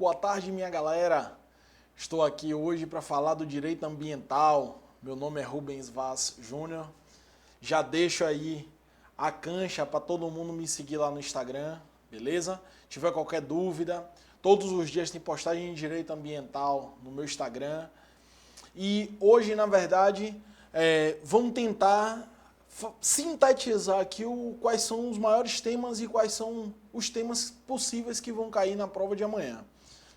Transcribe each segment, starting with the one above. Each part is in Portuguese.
boa tarde, minha galera. Estou aqui hoje para falar do direito ambiental. Meu nome é Rubens Vaz Júnior. Já deixo aí a cancha para todo mundo me seguir lá no Instagram, beleza? Se tiver qualquer dúvida, todos os dias tem postagem de direito ambiental no meu Instagram. E hoje, na verdade, vamos tentar sintetizar aqui quais são os maiores temas e quais são os temas possíveis que vão cair na prova de amanhã.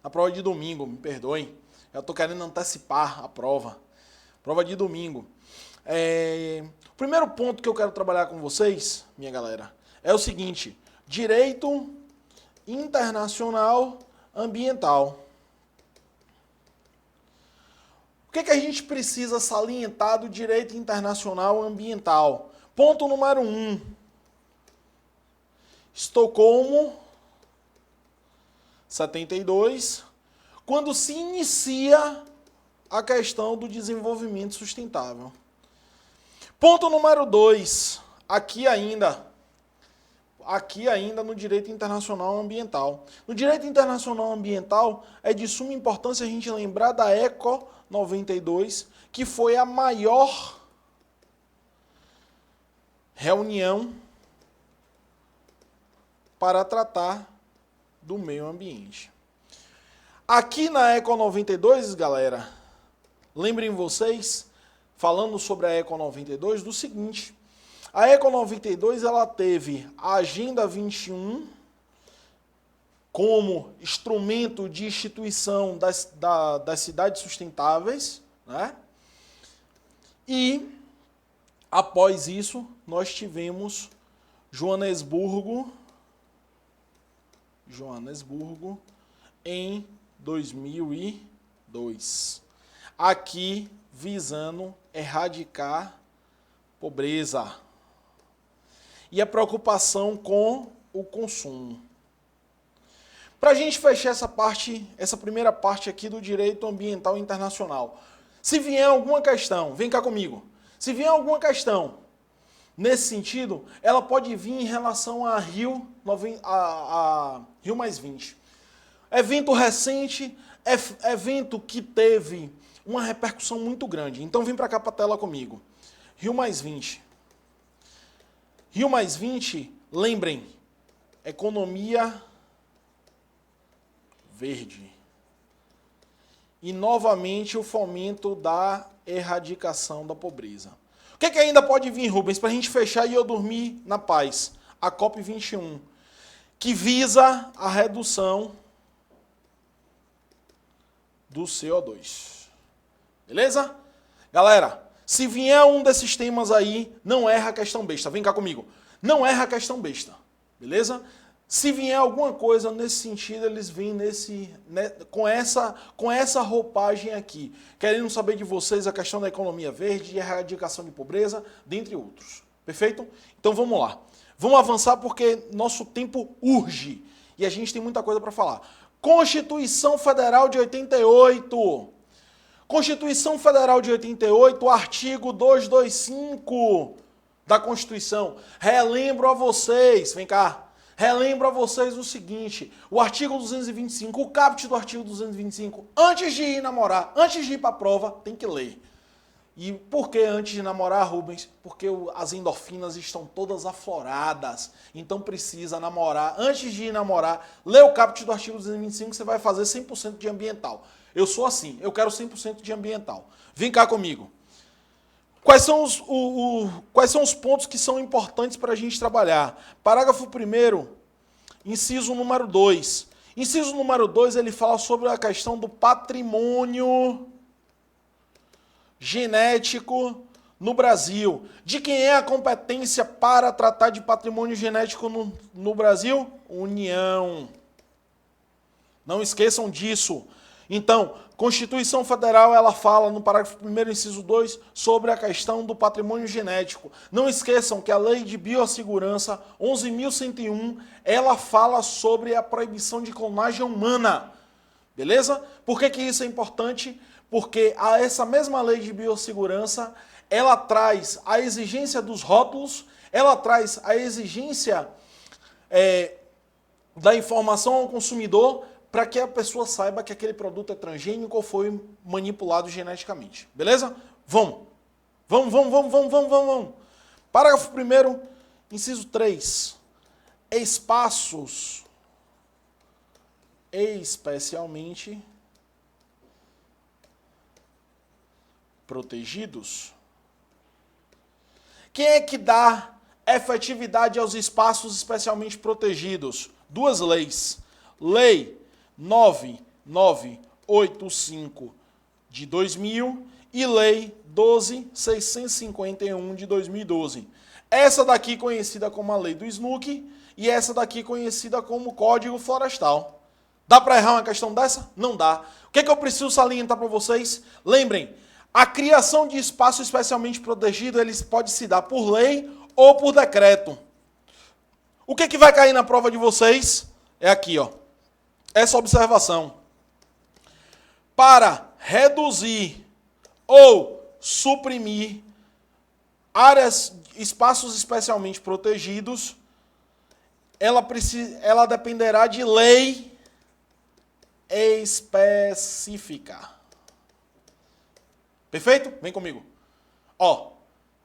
Na prova de domingo, me perdoem. Já estou querendo antecipar a prova. Prova de domingo. O primeiro ponto que eu quero trabalhar com vocês, minha galera, é o seguinte: direito internacional ambiental. O que a gente precisa salientar do direito internacional ambiental? Ponto número 1. Estocolmo 72, quando se inicia a questão do desenvolvimento sustentável. Ponto número 2, aqui ainda no direito internacional ambiental. No direito internacional ambiental é de suma importância a gente lembrar da ECO 92, que foi a maior reunião para tratar do meio ambiente. Aqui na ECO 92, galera, lembrem vocês, falando sobre a ECO 92, do seguinte: a ECO 92 ela teve a Agenda 21 como instrumento de instituição das cidades sustentáveis, né? E após isso nós tivemos Joanesburgo em 2002, aqui visando erradicar pobreza e a preocupação com o consumo. Para a gente fechar essa primeira parte aqui do direito ambiental internacional, se vier alguma questão, vem cá comigo, se vier alguma questão nesse sentido, ela pode vir em relação a Rio mais 20. Evento recente, evento que teve uma repercussão muito grande. Então vem para cá para a tela comigo. Rio mais 20. Rio mais 20, lembrem, economia verde. E novamente o fomento da erradicação da pobreza. O que ainda pode vir, Rubens, para a gente fechar e eu dormir na paz? A COP21, que visa a redução do CO2. Beleza? Galera, se vier um desses temas aí, não erra a questão besta. Vem cá comigo. Não erra a questão besta. Beleza? Se vier alguma coisa nesse sentido, eles vêm com essa roupagem aqui, querendo saber de vocês a questão da economia verde, de erradicação de pobreza, dentre outros. Perfeito? Então vamos lá. Vamos avançar porque nosso tempo urge e a gente tem muita coisa para falar. Constituição Federal de 88. Constituição Federal de 88, artigo 225 da Constituição. Relembro a vocês, vem cá. Relembro a vocês o seguinte: o artigo 225, o caput do artigo 225, antes de ir namorar, antes de ir para a prova, tem que ler. E por que antes de namorar, Rubens? Porque as endorfinas estão todas afloradas. Então precisa namorar. Antes de ir namorar, lê o caput do artigo 225, você vai fazer 100% de ambiental. Eu sou assim, eu quero 100% de ambiental. Vem cá comigo. Quais são os pontos que são importantes para a gente trabalhar? Parágrafo 1º, inciso número 2. Inciso número 2, ele fala sobre a questão do patrimônio genético no Brasil. De quem é a competência para tratar de patrimônio genético no Brasil? União. Não esqueçam disso. Então, Constituição Federal, ela fala no parágrafo 1º, inciso 2, sobre a questão do patrimônio genético. Não esqueçam que a Lei de Biossegurança 11.101, ela fala sobre a proibição de clonagem humana. Beleza? Por que isso é importante? Porque essa mesma Lei de Biossegurança, ela traz a exigência dos rótulos, ela traz a exigência da informação ao consumidor para que a pessoa saiba que aquele produto é transgênico ou foi manipulado geneticamente. Beleza? Vamos. Vamos. Parágrafo 1º, inciso 3. Espaços especialmente protegidos. Quem é que dá efetividade aos espaços especialmente protegidos? Duas leis. Lei 9985 de 2000 e Lei 12.651 de 2012. Essa daqui conhecida como a Lei do SNUC e essa daqui conhecida como Código Florestal. Dá para errar uma questão dessa? Não dá. O que é que eu preciso salientar para vocês? Lembrem, a criação de espaço especialmente protegido, ele pode se dar por lei ou por decreto. O que é que vai cair na prova de vocês? É aqui, ó. Essa observação. Para reduzir ou suprimir espaços especialmente protegidos, ela dependerá de lei específica. Perfeito? Vem comigo. Ó,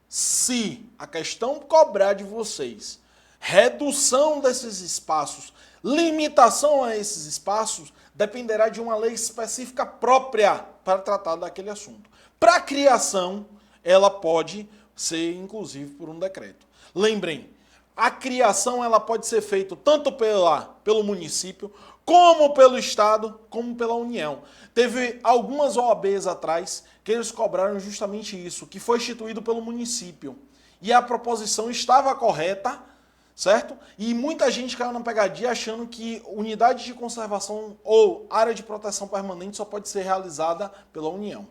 se a questão cobrar de vocês redução desses espaços, limitação a esses espaços, dependerá de uma lei específica própria para tratar daquele assunto. Para a criação, ela pode ser, inclusive, por um decreto. Lembrem, a criação ela pode ser feita tanto pelo município, como pelo Estado, como pela União. Teve algumas OABs atrás que eles cobraram justamente isso, que foi instituído pelo município. E a proposição estava correta, certo? E muita gente caiu na pegadinha achando que unidade de conservação ou área de proteção permanente só pode ser realizada pela União.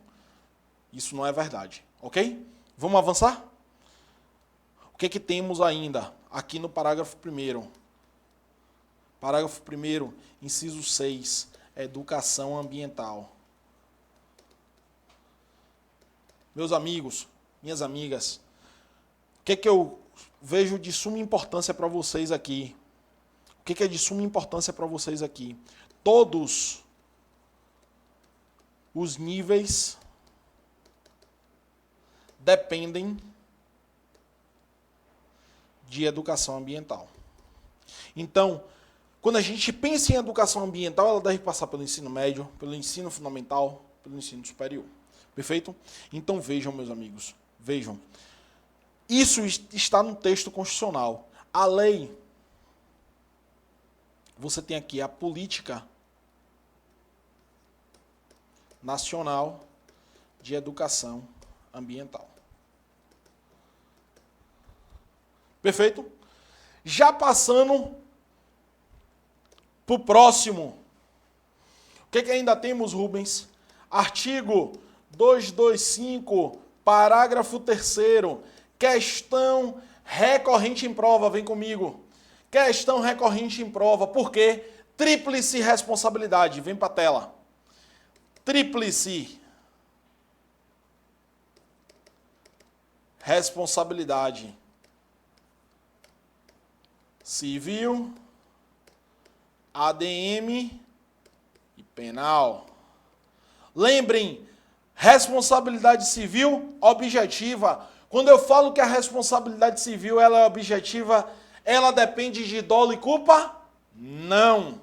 Isso não é verdade, ok? Vamos avançar? O que temos ainda aqui no parágrafo 1º? Parágrafo 1º, inciso 6, educação ambiental. Meus amigos, minhas amigas, o que eu vejo de suma importância para vocês aqui? O que é de suma importância para vocês aqui? Todos os níveis dependem de educação ambiental. Então, quando a gente pensa em educação ambiental, ela deve passar pelo ensino médio, pelo ensino fundamental, pelo ensino superior. Perfeito? Então vejam, meus amigos, vejam. Isso está no texto constitucional. A lei, você tem aqui a Política Nacional de Educação Ambiental. Perfeito? Já passando para o próximo. O que ainda temos, Rubens? Artigo 225, parágrafo 3º. Questão recorrente em prova. Vem comigo. Questão recorrente em prova. Por quê? Tríplice responsabilidade. Vem para a tela. Tríplice responsabilidade civil, ADM e penal. Lembrem, responsabilidade civil objetiva. Quando eu falo que a responsabilidade civil ela é objetiva, ela depende de dolo e culpa? Não.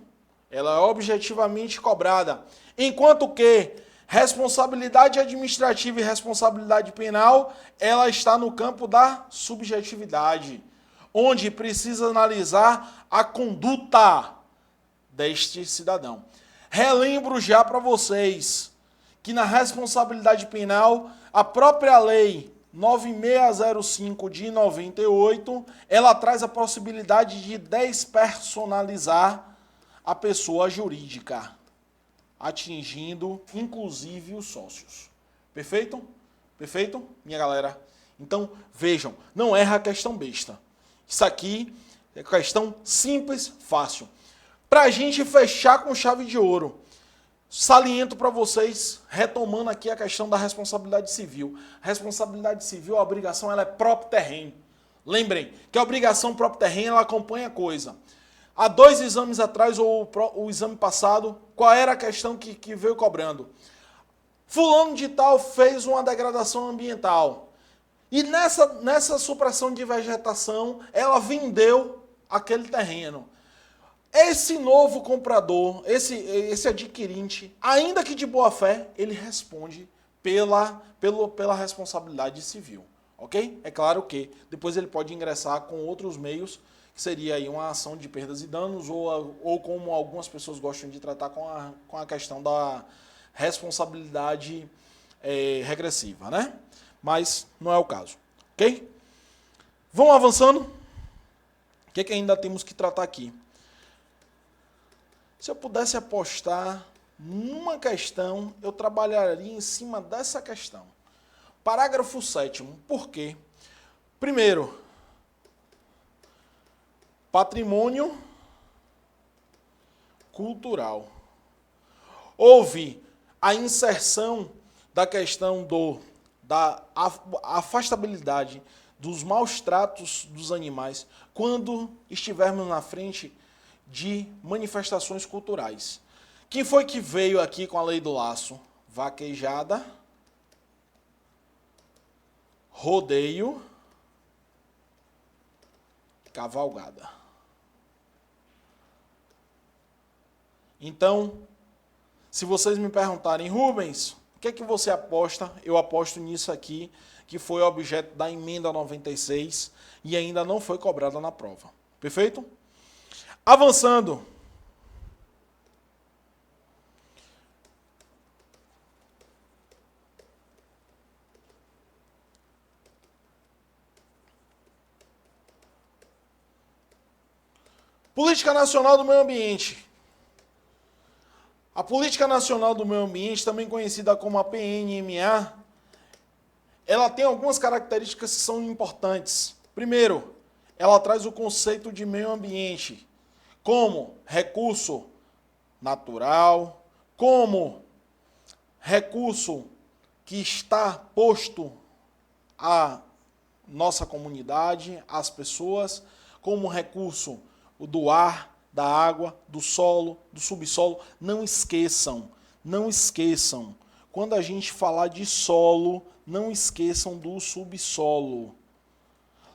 Ela é objetivamente cobrada. Enquanto que responsabilidade administrativa e responsabilidade penal, ela está no campo da subjetividade, onde precisa analisar a conduta deste cidadão. Relembro já para vocês que na responsabilidade penal, a própria lei 9605 de 98, ela traz a possibilidade de despersonalizar a pessoa jurídica, atingindo inclusive os sócios. Perfeito? Perfeito, minha galera? Então, vejam, não erra a questão besta. Isso aqui é questão simples, fácil. Para a gente fechar com chave de ouro, saliento para vocês, retomando aqui a questão da responsabilidade civil. Responsabilidade civil, a obrigação ela é próprio terreno. Lembrem que a obrigação próprio terreno ela acompanha a coisa. há 2 exames atrás, ou o exame passado, qual era a questão que veio cobrando? Fulano de tal fez uma degradação ambiental. E nessa supressão de vegetação, ela vendeu aquele terreno. Esse novo comprador, esse adquirente, ainda que de boa fé, ele responde pela responsabilidade civil. Ok? É claro que depois ele pode ingressar com outros meios, que seria aí uma ação de perdas e danos, ou como algumas pessoas gostam de tratar com a questão da responsabilidade regressiva, né? Mas não é o caso, ok? Vamos avançando. O que ainda temos que tratar aqui? Se eu pudesse apostar numa questão, eu trabalharia em cima dessa questão. Parágrafo 7º. Por quê? Primeiro, patrimônio cultural. Houve a inserção da questão da afastabilidade dos maus tratos dos animais quando estivermos na frente de manifestações culturais. Quem foi que veio aqui com a lei do laço? Vaquejada, rodeio, cavalgada. Então, se vocês me perguntarem, Rubens, o que é que você aposta? Eu aposto nisso aqui, que foi objeto da emenda 96 e ainda não foi cobrada na prova. Perfeito? Avançando. Política Nacional do Meio Ambiente. A Política Nacional do Meio Ambiente, também conhecida como a PNMA, ela tem algumas características que são importantes. Primeiro, ela traz o conceito de meio ambiente como recurso natural, como recurso que está posto à nossa comunidade, às pessoas, como recurso do ar, da água, do solo, do subsolo. Não esqueçam, quando a gente falar de solo, não esqueçam do subsolo.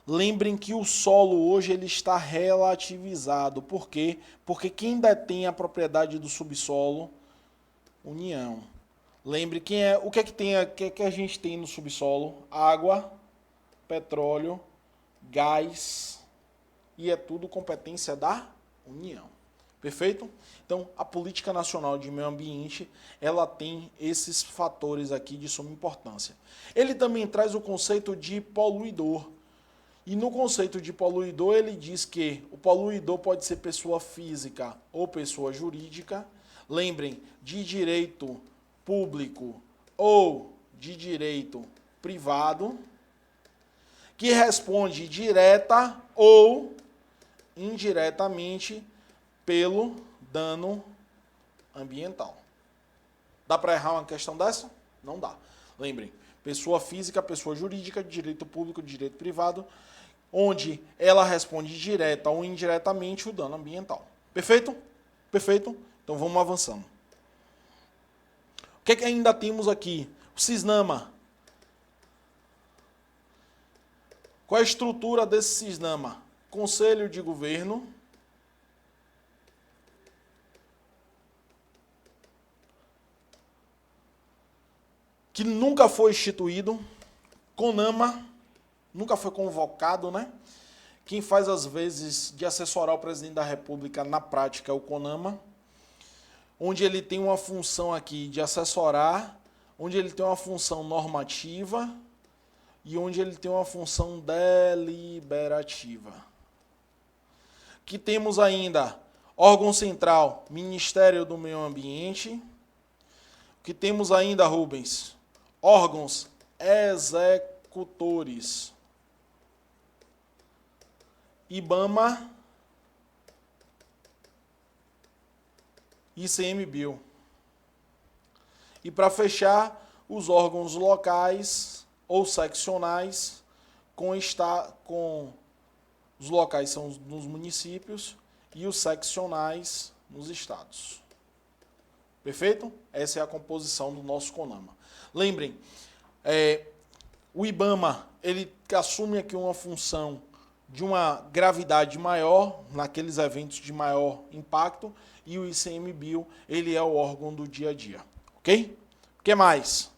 Lembrem que o solo hoje ele está relativizado. Por quê? Porque quem detém a propriedade do subsolo? União. Lembre o que é que a gente tem no subsolo? Água, petróleo, gás, e é tudo competência da União. Perfeito? Então, a Política Nacional de Meio Ambiente, ela tem esses fatores aqui de suma importância. Ele também traz o conceito de poluidor. E no conceito de poluidor, ele diz que o poluidor pode ser pessoa física ou pessoa jurídica. Lembrem, de direito público ou de direito privado, que responde direta ou indiretamente pelo dano ambiental. Dá para errar uma questão dessa? Não dá. Lembrem, pessoa física, pessoa jurídica, direito público, direito privado, onde ela responde direta ou indiretamente o dano ambiental. Perfeito? Perfeito? Então vamos avançando. O que ainda temos aqui? O CISNAMA. Qual é a estrutura desse CISNAMA? Conselho de Governo, que nunca foi instituído, CONAMA, nunca foi convocado, né? Quem faz, às vezes, de assessorar o presidente da República na prática é o CONAMA, onde ele tem uma função aqui de assessorar, onde ele tem uma função normativa e onde ele tem uma função deliberativa. Que temos ainda órgão central, Ministério do Meio Ambiente. Que temos ainda, Rubens, órgãos executores, IBAMA, ICMBio. E para fechar, os órgãos locais ou seccionais, com os locais são nos municípios e os seccionais nos estados. Perfeito? Essa é a composição do nosso CONAMA. Lembrem, o IBAMA, ele assume aqui uma função de uma gravidade maior, naqueles eventos de maior impacto, e o ICMBio, ele é o órgão do dia a dia. Ok? O que mais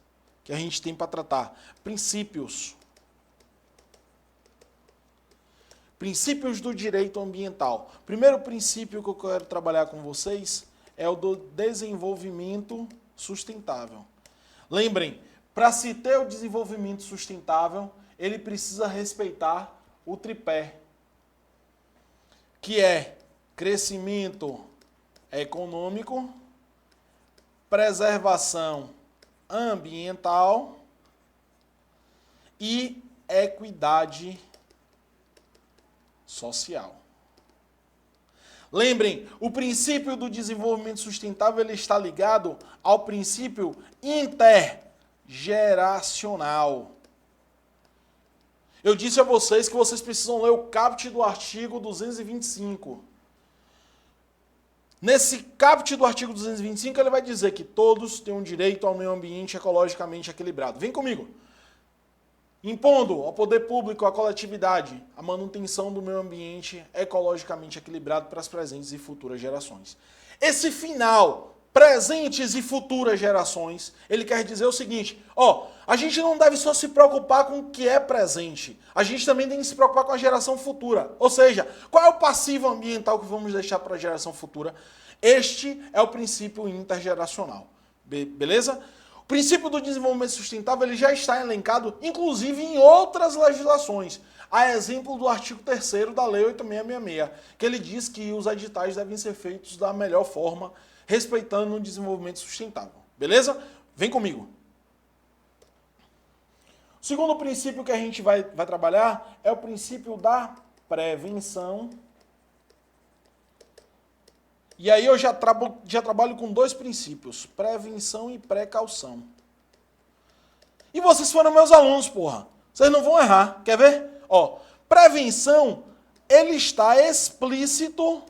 que a gente tem para tratar? Princípios. Princípios do direito ambiental. Primeiro princípio que eu quero trabalhar com vocês é o do desenvolvimento sustentável. Lembrem, para se ter o desenvolvimento sustentável, ele precisa respeitar o tripé, que é crescimento econômico, preservação ambiental e equidade social. Lembrem, o princípio do desenvolvimento sustentável ele está ligado ao princípio intergeracional. Eu disse a vocês que vocês precisam ler o caput do artigo 225. Nesse caput do artigo 225, ele vai dizer que todos têm um direito ao meio ambiente ecologicamente equilibrado. Vem comigo. Impondo ao poder público, à coletividade, a manutenção do meio ambiente ecologicamente equilibrado para as presentes e futuras gerações. Esse final, presentes e futuras gerações, ele quer dizer o seguinte, a gente não deve só se preocupar com o que é presente, a gente também tem que se preocupar com a geração futura. Ou seja, qual é o passivo ambiental que vamos deixar para a geração futura? Este é o princípio intergeracional. Beleza? O princípio do desenvolvimento sustentável ele já está elencado, inclusive, em outras legislações. A exemplo do artigo 3º da Lei 8666, que ele diz que os editais devem ser feitos da melhor forma, respeitando o desenvolvimento sustentável. Beleza? Vem comigo. O segundo princípio que a gente vai trabalhar é o princípio da prevenção. E aí eu já trabalho com dois princípios, prevenção e precaução. E vocês foram meus alunos, porra. Vocês não vão errar. Quer ver? Prevenção, ele está explícito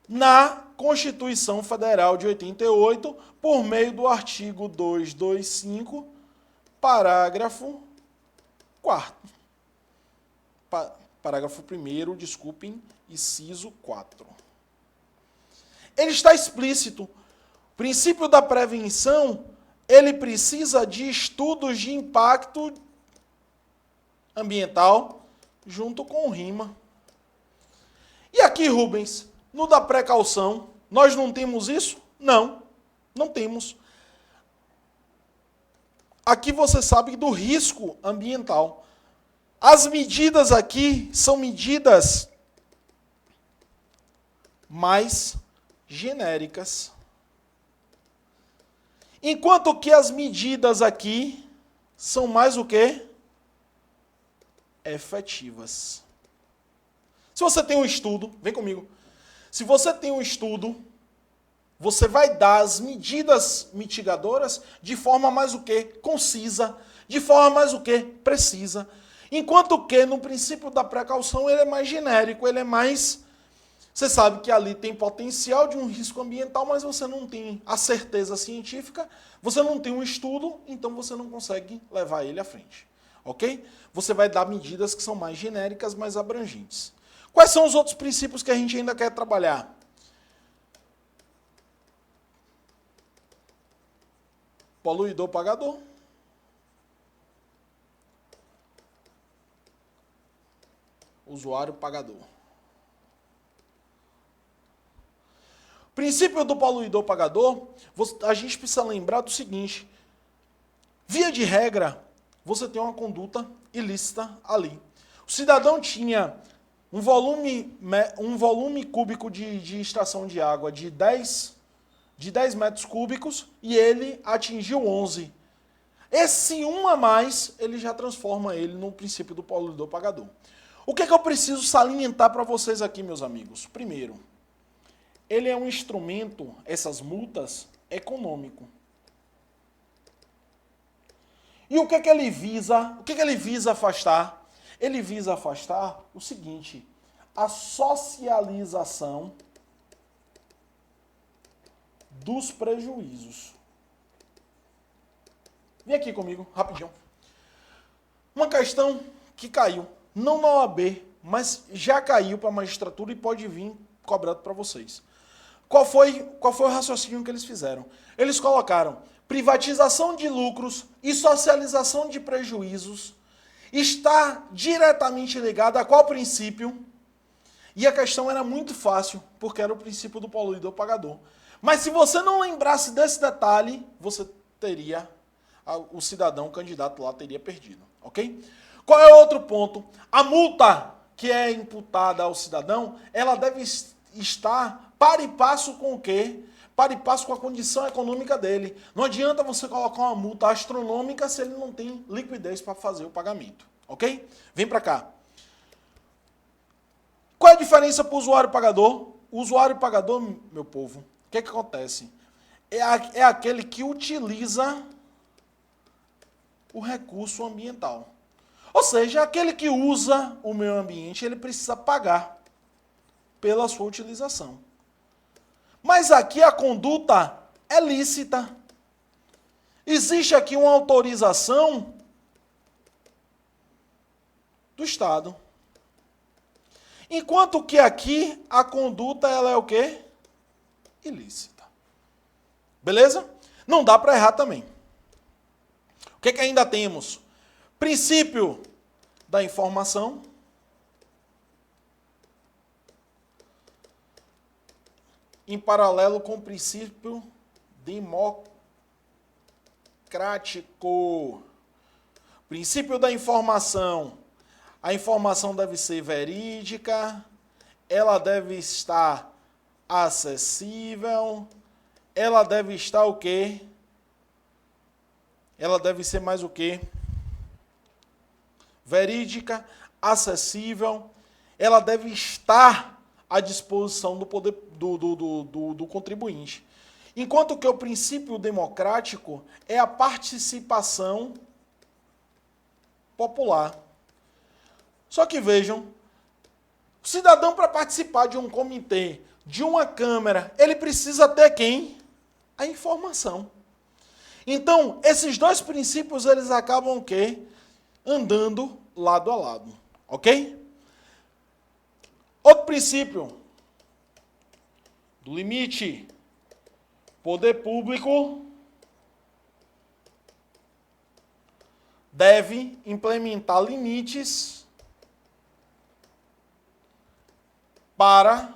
na Constituição Federal de 88, por meio do artigo 225, parágrafo 4º. Parágrafo 1º, desculpem, inciso 4. Ele está explícito. O princípio da prevenção, ele precisa de estudos de impacto ambiental junto com rima. E aqui, Rubens, no da precaução, nós não temos isso? Não, não temos. Aqui você sabe do risco ambiental. As medidas aqui são medidas mais genéricas. Enquanto que as medidas aqui são mais o quê? Efetivas. Se você tem um estudo, vem comigo. Se você tem um estudo, você vai dar as medidas mitigadoras de forma mais o quê? Concisa, de forma mais o quê? Precisa. Enquanto que no princípio da precaução ele é mais genérico, ele é mais... Você sabe que ali tem potencial de um risco ambiental, mas você não tem a certeza científica, você não tem um estudo, então você não consegue levar ele à frente. Ok? Você vai dar medidas que são mais genéricas, mais abrangentes. Quais são os outros princípios que a gente ainda quer trabalhar? Poluidor pagador. Usuário pagador. Princípio do poluidor pagador, a gente precisa lembrar do seguinte. Via de regra, você tem uma conduta ilícita ali. O cidadão tinha um volume cúbico de extração de água de 10 metros cúbicos e ele atingiu 11. Esse 1 a mais, ele já transforma ele no princípio do poluidor pagador. O que é que eu preciso salientar para vocês aqui, meus amigos? Primeiro, ele é um instrumento, essas multas, econômico. E o que é que ele visa afastar? Ele visa afastar o seguinte, a socialização dos prejuízos. Vem aqui comigo, rapidinho. Uma questão que caiu, não na OAB, mas já caiu para a magistratura e pode vir cobrado para vocês. Qual foi o raciocínio que eles fizeram? Eles colocaram privatização de lucros e socialização de prejuízos está diretamente ligada a qual princípio? E a questão era muito fácil, porque era o princípio do poluidor-pagador. Mas se você não lembrasse desse detalhe, você teria, o cidadão, o candidato lá, teria perdido, ok? Qual é o outro ponto? A multa que é imputada ao cidadão, ela deve estar para e passo com o quê? Para e passo com a condição econômica dele. Não adianta você colocar uma multa astronômica se ele não tem liquidez para fazer o pagamento, ok? Vem para cá. Qual é a diferença para o usuário pagador? O usuário pagador, meu povo, o que acontece? É aquele que utiliza o recurso ambiental. Ou seja, aquele que usa o meio ambiente, ele precisa pagar pela sua utilização. Mas aqui a conduta é lícita. Existe aqui uma autorização do Estado. Enquanto que aqui a conduta ela é o quê? Ilícita. Beleza? Não dá para errar também. O que ainda temos? Princípio da informação. Em paralelo com o princípio democrático. Princípio da informação. A informação deve ser verídica, ela deve estar acessível, ela deve estar o quê? Ela deve ser mais o quê? Verídica, acessível, ela deve estar à disposição do poder do contribuinte. Enquanto que o princípio democrático é a participação popular. Só que vejam, o cidadão para participar de um comitê, de uma câmara, ele precisa ter quem? A informação. Então, esses dois princípios, eles acabam o quê? Andando lado a lado, ok? Outro princípio do limite, poder público deve implementar limites para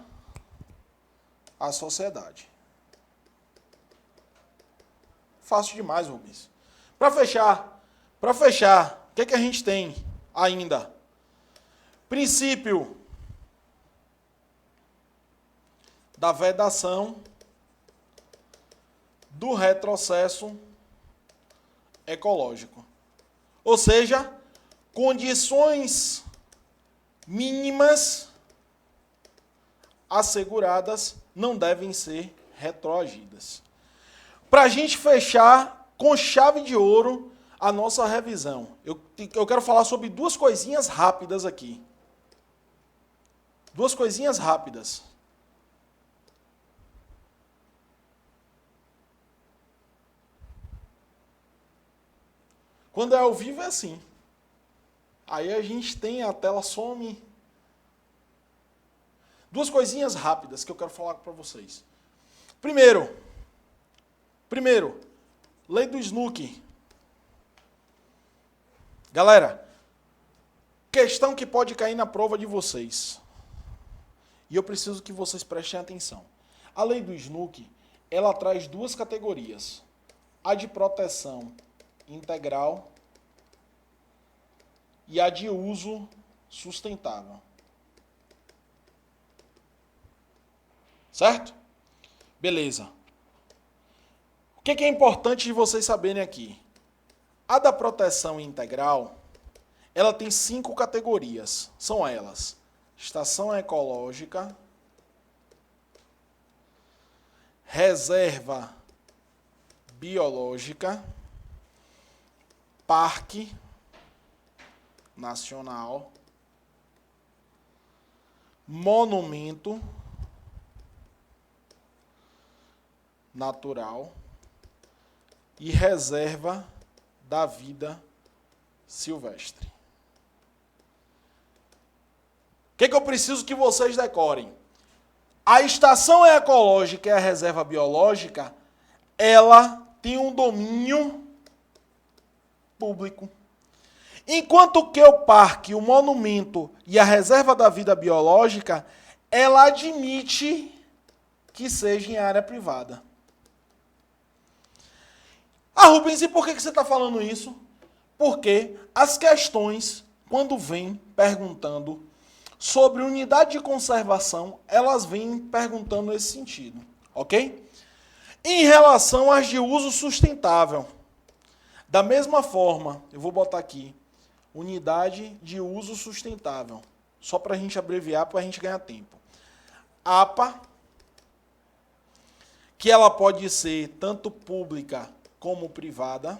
a sociedade. Fácil demais, Rubens. Para fechar, o que a gente tem ainda? Princípio da vedação do retrocesso ecológico. Ou seja, condições mínimas asseguradas não devem ser retroagidas. Para a gente fechar com chave de ouro a nossa revisão, eu quero falar sobre duas coisinhas rápidas aqui. Duas coisinhas rápidas. Quando é ao vivo é assim. Aí a gente tem a tela some. Duas coisinhas rápidas que eu quero falar para vocês. Primeiro, lei do Snook. Galera, questão que pode cair na prova de vocês. E eu preciso que vocês prestem atenção. A lei do Snook, ela traz duas categorias. A de proteção integral e a de uso sustentável. Certo? Beleza. O que é importante de vocês saberem aqui? A da proteção integral, ela tem 5 categorias. São elas: estação ecológica, reserva biológica, parque nacional, monumento natural e reserva da vida silvestre. O que eu preciso que vocês decorem? A estação ecológica e a reserva biológica, ela tem um domínio público. Enquanto que o parque, o monumento e a reserva da vida biológica, ela admite que seja em área privada. Ah, Rubens, e por que você está falando isso? Porque as questões, quando vêm perguntando sobre unidade de conservação, elas vêm perguntando nesse sentido, ok? Em relação às de uso sustentável, da mesma forma, eu vou botar aqui, unidade de uso sustentável, só para a gente abreviar, para a gente ganhar tempo. APA, que ela pode ser tanto pública como privada.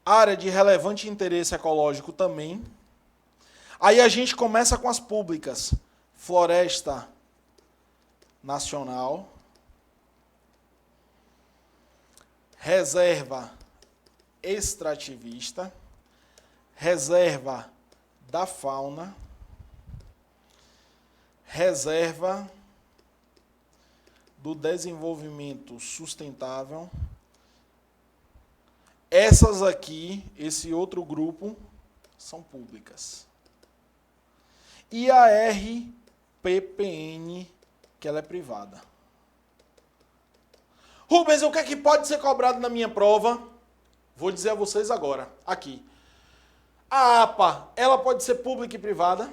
Área de relevante interesse ecológico também. Aí a gente começa com as públicas. Floresta Nacional. Reserva extrativista. Reserva da fauna. Reserva do desenvolvimento sustentável. Essas aqui, esse outro grupo, são públicas. E a RPPN, que ela é privada. Rubens, o que é que pode ser cobrado na minha prova? Vou dizer a vocês agora, aqui. A APA, ela pode ser pública e privada,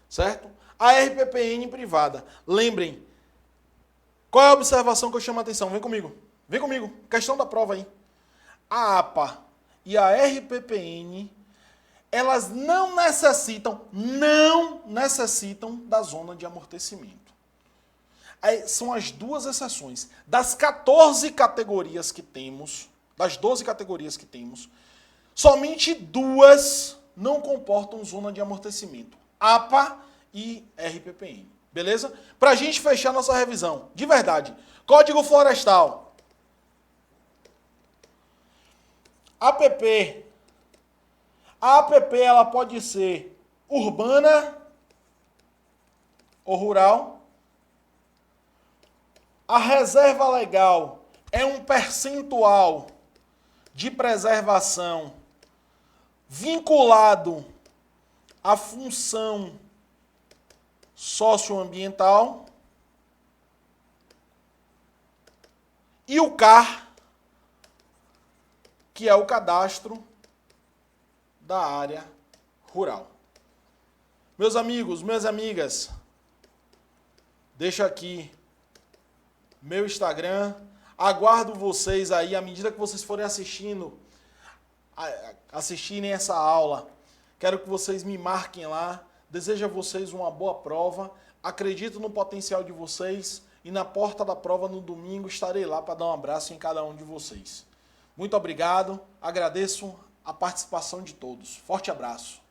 certo? A RPPN privada. Lembrem, qual é a observação que eu chamo a atenção? Vem comigo, questão da prova aí. A APA e a RPPN, elas não necessitam da zona de amortecimento. Aí, são as duas exceções. Das 14 categorias que temos, das 12 categorias que temos, somente duas não comportam zona de amortecimento. APA e RPPN. Beleza? Para a gente fechar nossa revisão, de verdade, Código Florestal. APP. A APP ela pode ser urbana ou rural. A reserva legal é um percentual de preservação vinculado à função socioambiental. E o CAR, que é o cadastro da área rural. Meus amigos, minhas amigas, deixo aqui meu Instagram, aguardo vocês aí, à medida que vocês forem assistirem essa aula, quero que vocês me marquem lá, desejo a vocês uma boa prova, acredito no potencial de vocês e na porta da prova no domingo estarei lá para dar um abraço em cada um de vocês. Muito obrigado, agradeço a participação de todos. Forte abraço.